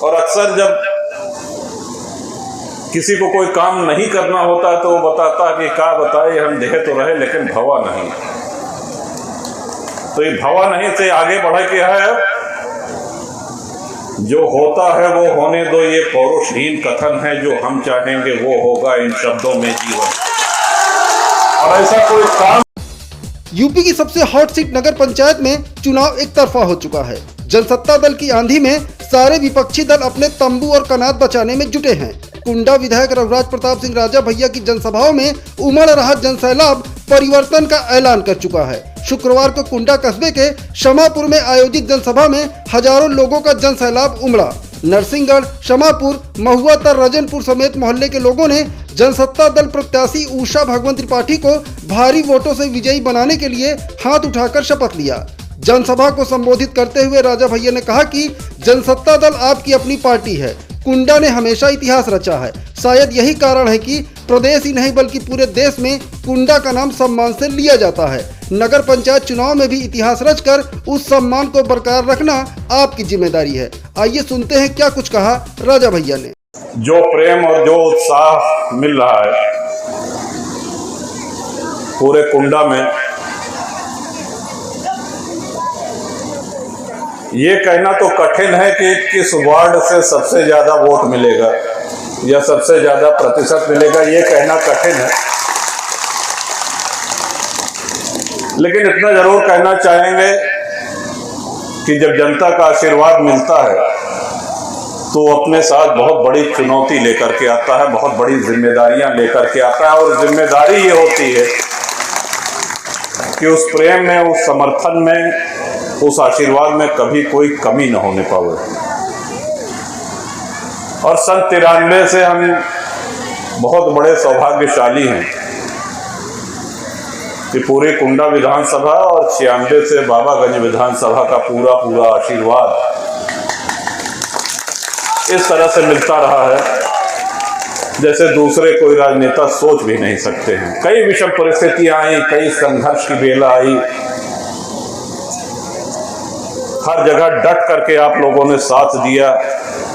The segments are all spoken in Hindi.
और अक्सर जब किसी को कोई काम नहीं करना होता तो वो बताता कि क्या बताए, हम देह तो रहे लेकिन भवा नहीं। तो ये भवा नहीं से आगे बढ़ के है, जो होता है वो होने दो, ये पौरुषहीन कथन है, जो हम चाहेंगे वो होगा, इन शब्दों में जीवन। और ऐसा कोई काम। यूपी की सबसे हॉट सीट नगर पंचायत में चुनाव एक तरफा हो चुका है। जनसत्ता दल की आंधी में सारे विपक्षी दल अपने तंबू और कनात बचाने में जुटे हैं। कुंडा विधायक रघुराज प्रताप सिंह राजा भैया की जनसभाओं में उमड़ रहा जनसैलाब परिवर्तन का ऐलान कर चुका है। शुक्रवार को कुंडा कस्बे के शमापुर में आयोजित जनसभा में हजारों लोगों का जनसैलाब उमड़ा। नरसिंहगढ़, शमापुर, महुआ तर रजनपुर समेत मोहल्ले के लोगों ने जनसत्ता दल प्रत्याशी उषा भगवंत त्रिपाठी को भारी वोटों से विजयी बनाने के लिए हाथ उठाकर शपथ लिया। जनसभा को संबोधित करते हुए राजा भैया ने कहा कि जनसत्ता दल आपकी अपनी पार्टी है। कुंडा ने हमेशा इतिहास रचा है। शायद यही कारण है कि प्रदेश ही नहीं बल्कि पूरे देश में कुंडा का नाम सम्मान से लिया जाता है। नगर पंचायत चुनाव में भी इतिहास रचकर उस सम्मान को बरकरार रखना आपकी जिम्मेदारी है। आइए सुनते हैं क्या कुछ कहा राजा भैया ने। जो प्रेम और जो उत्साह मिल रहा है पूरे कुंडा में, ये कहना तो कठिन है कि किस वार्ड से सबसे ज्यादा वोट मिलेगा या सबसे ज्यादा प्रतिशत मिलेगा, ये कहना कठिन है। लेकिन इतना जरूर कहना चाहेंगे कि जब जनता का आशीर्वाद मिलता है तो अपने साथ बहुत बड़ी चुनौती लेकर के आता है, बहुत बड़ी जिम्मेदारियां लेकर के आता है। और जिम्मेदारी ये होती है कि उस प्रेम में, उस समर्थन में, उस आशीर्वाद में कभी कोई कमी न होने पाए। और सन 93 से हम बहुत बड़े सौभाग्यशाली हैं कि पूरे कुंडा विधानसभा और 96 से बाबागंज विधानसभा का पूरा आशीर्वाद इस तरह से मिलता रहा है जैसे दूसरे कोई राजनेता सोच भी नहीं सकते हैं। कई विषम परिस्थितियां आई, कई संघर्ष की बेला आई, हर जगह डट करके आप लोगों ने साथ दिया,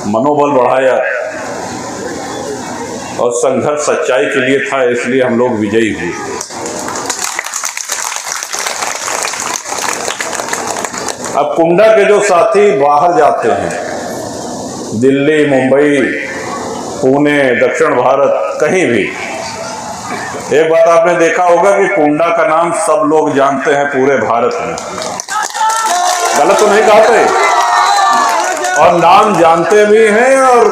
मनोबल बढ़ाया और संघर्ष सच्चाई के लिए था, इसलिए हम लोग विजयी हुए। अब कुंडा के जो साथी बाहर जाते हैं, दिल्ली, मुंबई, पुणे, दक्षिण भारत, कहीं भी, एक बात आपने देखा होगा कि कुंडा का नाम सब लोग जानते हैं पूरे भारत में। गलत तो नहीं कहते, और नाम जानते भी हैं और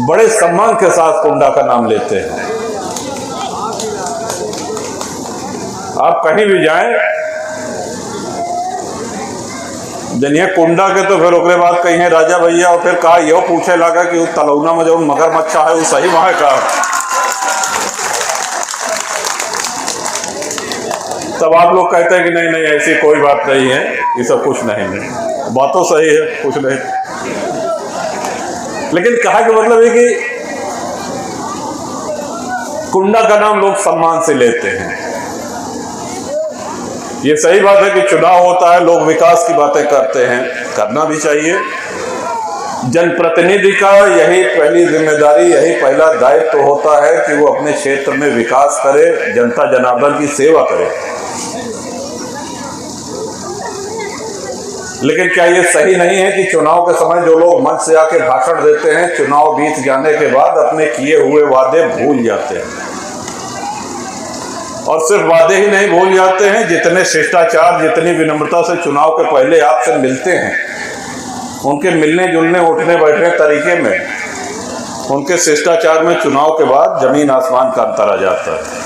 बड़े सम्मान के साथ कुंडा का नाम लेते हैं। आप कहीं भी जाएं, जनिए कुंडा के तो फिर ओकरे बाद कहीं है राजा भैया, और फिर कहा यो पूछे लगा कि उस तलौना में जो मगरमच्छा है वो सही वहां का। तब आप लोग कहते हैं कि नहीं नहीं ऐसी कोई बात नहीं है, ये सब कुछ नहीं है। बातों सही है, कुछ नहीं। लेकिन कहा कि मतलब है कि कुंडा का नाम लोग सम्मान से लेते हैं। ये सही बात है कि चुनाव होता है, लोग विकास की बातें करते हैं, करना भी चाहिए। जनप्रतिनिधि का यही पहली जिम्मेदारी, यही पहला दायित्व होता है कि वो अपने क्षेत्र में विकास करे, जनता जनार्दन की सेवा करे। लेकिन क्या ये सही नहीं है कि चुनाव के समय जो लोग मंच से आके भाषण देते हैं, चुनाव बीत जाने के बाद अपने किए हुए वादे भूल जाते हैं। और सिर्फ वादे ही नहीं भूल जाते हैं, जितने शिष्टाचार, जितनी विनम्रता से चुनाव के पहले आपसे मिलते हैं, उनके मिलने जुलने, उठने बैठने तरीके में, उनके शिष्टाचार में चुनाव के बाद जमीन आसमान का अंतर आ जाता है।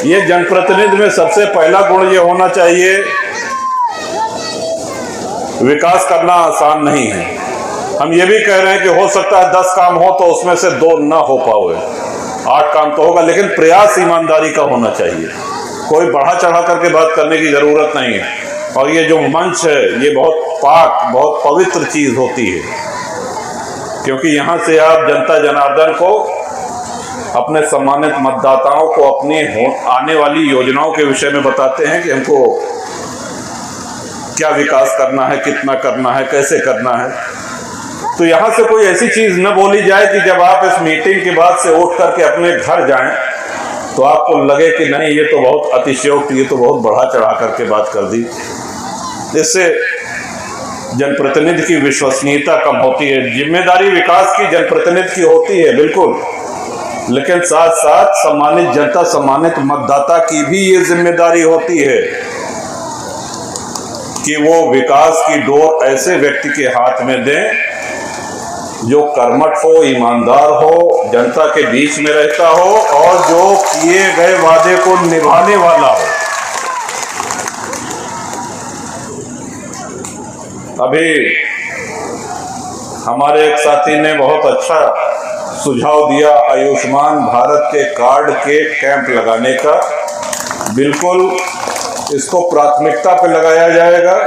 ये जनप्रतिनिधि में सबसे पहला गुण ये होना चाहिए, विकास करना आसान नहीं है। हम ये भी कह रहे हैं कि हो सकता है 10 काम हो तो उसमें से 2 ना हो पाए, 8 काम तो होगा, लेकिन प्रयास ईमानदारी का होना चाहिए। कोई बढ़ा चढ़ा करके बात करने की जरूरत नहीं है। और ये जो मंच है, ये बहुत पाक, बहुत पवित्र चीज होती है, क्योंकि यहाँ से आप जनता जनार्दन को, अपने सम्मानित मतदाताओं को अपनी आने वाली योजनाओं के विषय में बताते हैं कि हमको क्या विकास करना है, कितना करना है, कैसे करना है। तो यहाँ से कोई ऐसी चीज न बोली जाए कि जब आप इस मीटिंग के बाद से उठ करके अपने घर जाएं तो आपको लगे कि नहीं ये तो बहुत अतिशयोक्ति, ये तो बहुत बढ़ा चढ़ा करके बात कर दी। इससे जनप्रतिनिधि की विश्वसनीयता कम होती है। जिम्मेदारी विकास की जनप्रतिनिधि की होती है बिल्कुल, लेकिन साथ साथ सम्मानित जनता, सम्मानित मतदाता की भी ये जिम्मेदारी होती है कि वो विकास की डोर ऐसे व्यक्ति के हाथ में दें जो कर्मठ हो, ईमानदार हो, जनता के बीच में रहता हो और जो किए गए वादे को निभाने वाला हो। अभी हमारे एक साथी ने बहुत अच्छा सुझाव दिया आयुष्मान भारत के कार्ड के कैंप लगाने का। बिल्कुल इसको प्राथमिकता पे लगाया जाएगा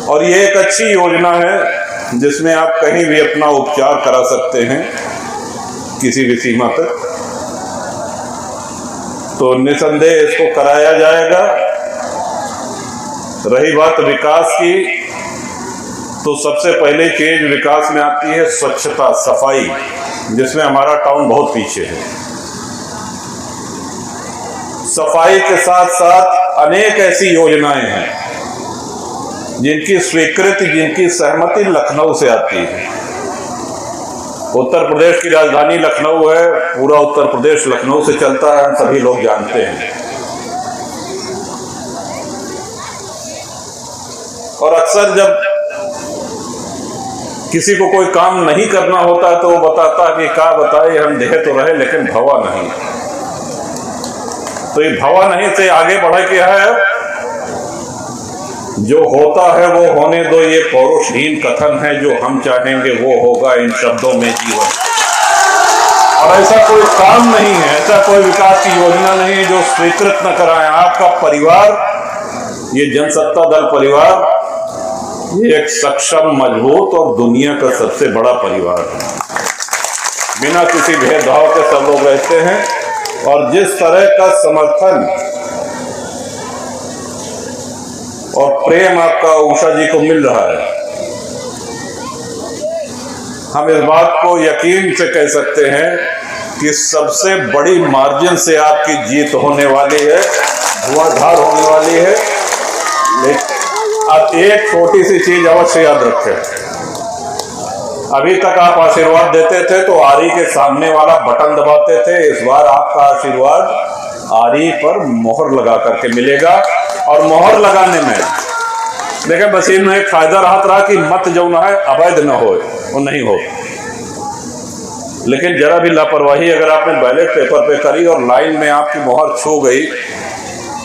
और ये एक अच्छी योजना है जिसमें आप कहीं भी अपना उपचार करा सकते हैं किसी भी सीमा तक। तो निसंदेह इसको कराया जाएगा। रही बात विकास की, तो सबसे पहले चीज विकास में आती है स्वच्छता, सफाई, जिसमें हमारा टाउन बहुत पीछे है। सफाई के साथ साथ अनेक ऐसी योजनाएं हैं जिनकी स्वीकृति, जिनकी सहमति लखनऊ से आती है। उत्तर प्रदेश की राजधानी लखनऊ है, पूरा उत्तर प्रदेश लखनऊ से चलता है, सभी लोग जानते हैं। और अक्सर जब किसी को कोई काम नहीं करना होता तो वो बताता कि क्या बताए, हम देह तो रहे लेकिन भवा नहीं। तो ये भवा नहीं से आगे बढ़े क्या है, जो होता है वो होने दो, ये पौरुषहीन कथन है। जो हम चाहेंगे वो होगा, इन शब्दों में जीवन। और ऐसा कोई काम नहीं है, ऐसा कोई विकास की योजना नहीं है जो स्वीकृत न कराएं। आपका परिवार, ये जनसत्ता दल परिवार, ये एक सक्षम, मजबूत और दुनिया का सबसे बड़ा परिवार है। बिना किसी भेदभाव के सब लोग रहते हैं और जिस तरह का समर्थन और प्रेम आपका उषा जी को मिल रहा है, हम इस बात को यकीन से कह सकते हैं कि सबसे बड़ी मार्जिन से आपकी जीत होने वाली है, धुआंधार होने वाली है। लेकिन अब एक छोटी सी चीज अवश्य याद रखें, अभी तक आप आशीर्वाद देते थे तो आरी के सामने वाला बटन दबाते थे। इस बार आपका आशीर्वाद आरी पर मोहर लगा करके मिलेगा। और मोहर लगाने में देखिए बस इनमें एक फायदा रहा कि मत जो ना है अवैध न हो, वो नहीं हो। लेकिन जरा भी लापरवाही अगर आपने बैलेट पेपर पे करी और लाइन में आपकी मोहर छू गई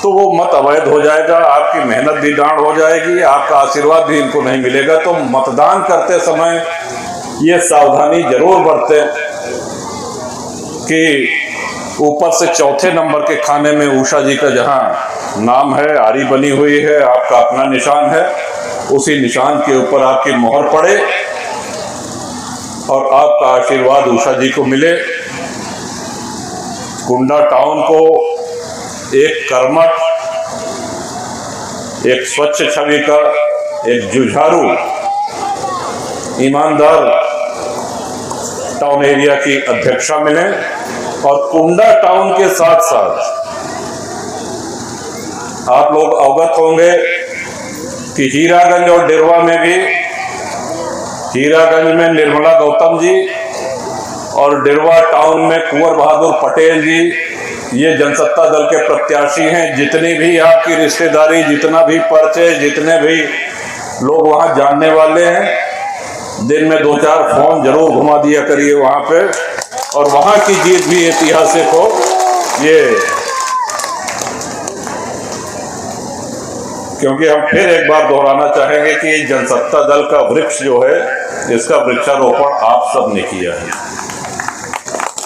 तो वो मत अवैध हो जाएगा, आपकी मेहनत भी डांड हो जाएगी, आपका आशीर्वाद भी इनको नहीं मिलेगा। तो मतदान करते समय ये सावधानी जरूर बरतें कि ऊपर से चौथे नंबर के खाने में उषा जी का जहां नाम है, आरी बनी हुई है, आपका अपना निशान है, उसी निशान के ऊपर आपकी मोहर पड़े और आपका आशीर्वाद उषा जी को मिले। कुंडा टाउन को एक कर्मठ, एक स्वच्छ छवि का, एक जुझारू, ईमानदार टाउन एरिया की अध्यक्षा मिले। और कुंडा टाउन के साथ साथ आप लोग अवगत होंगे कि हीरागंज और डिरवा में भी, हीरागंज में निर्मला गौतम जी और डिरवा टाउन में कुंवर बहादुर पटेल जी, ये जनसत्ता दल के प्रत्याशी हैं। जितनी भी आपकी रिश्तेदारी, जितना भी परिचय, जितने भी लोग वहां जानने वाले हैं, दिन में 2-4 फोन जरूर घुमा दिया करिए वहां पे। और वहां की जीत भी ऐतिहासिक हो। ये क्योंकि हम फिर एक बार दोहराना चाहेंगे कि जनसत्ता दल का वृक्ष जो है, इसका वृक्षारोपण आप सब ने किया है।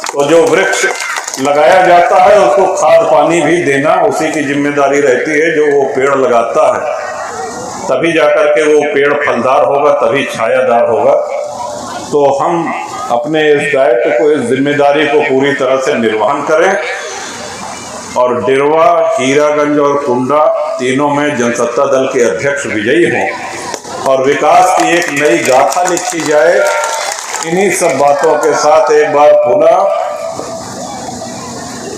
तो जो वृक्ष लगाया जाता है उसको खाद पानी भी देना उसी की जिम्मेदारी रहती है। जो वो पेड़ लगाता है तभी जाकर के वो पेड़ फलदार होगा, तभी छायादार होगा। तो हम अपने इस दायित्व को, इस जिम्मेदारी को पूरी तरह से निर्वहन करें और डिरवा, हीरागंज और कुंडा तीनों में जनसत्ता दल के अध्यक्ष विजयी हों और विकास की एक नई गाथा लिखी जाए। इन्हीं सब बातों के साथ एक बार पुनः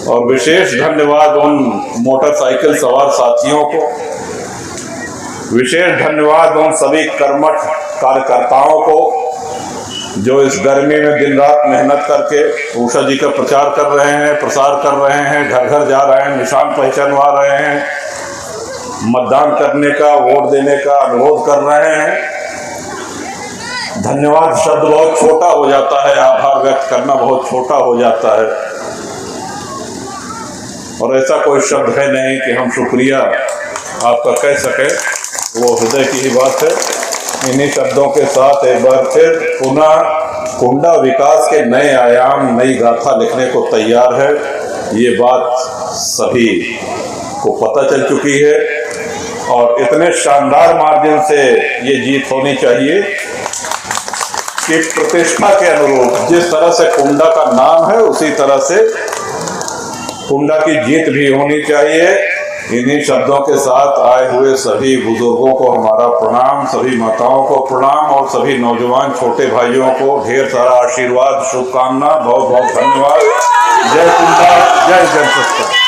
और विशेष धन्यवाद उन मोटरसाइकिल सवार साथियों को, विशेष धन्यवाद उन सभी कर्मठ कार्यकर्ताओं को जो इस गर्मी में दिन रात मेहनत करके उषा जी का प्रचार कर रहे हैं, प्रसार कर रहे हैं, घर घर जा रहे हैं, निशान पहचानवा रहे हैं, मतदान करने का, वोट देने का अनुरोध कर रहे हैं। धन्यवाद शब्द बहुत छोटा हो जाता है, आभार व्यक्त करना बहुत छोटा हो जाता है और ऐसा कोई शब्द है नहीं कि हम शुक्रिया आपका कह सके, वो हृदय की ही बात है। इन्हीं शब्दों के साथ एक बार फिर पुनः कुंडा विकास के नए आयाम, नई गाथा लिखने को तैयार है। ये बात सभी को पता चल चुकी है और इतने शानदार मार्जिन से ये जीत होनी चाहिए कि प्रतिष्ठा के अनुरूप जिस तरह से कुंडा का नाम है उसी तरह से कुंडा की जीत भी होनी चाहिए। इन्हीं शब्दों के साथ आए हुए सभी बुजुर्गों को हमारा प्रणाम, सभी माताओं को प्रणाम और सभी नौजवान छोटे भाइयों को ढेर सारा आशीर्वाद, शुभकामना, बहुत बहुत धन्यवाद। जय कुंडा, जय जनसत्ता।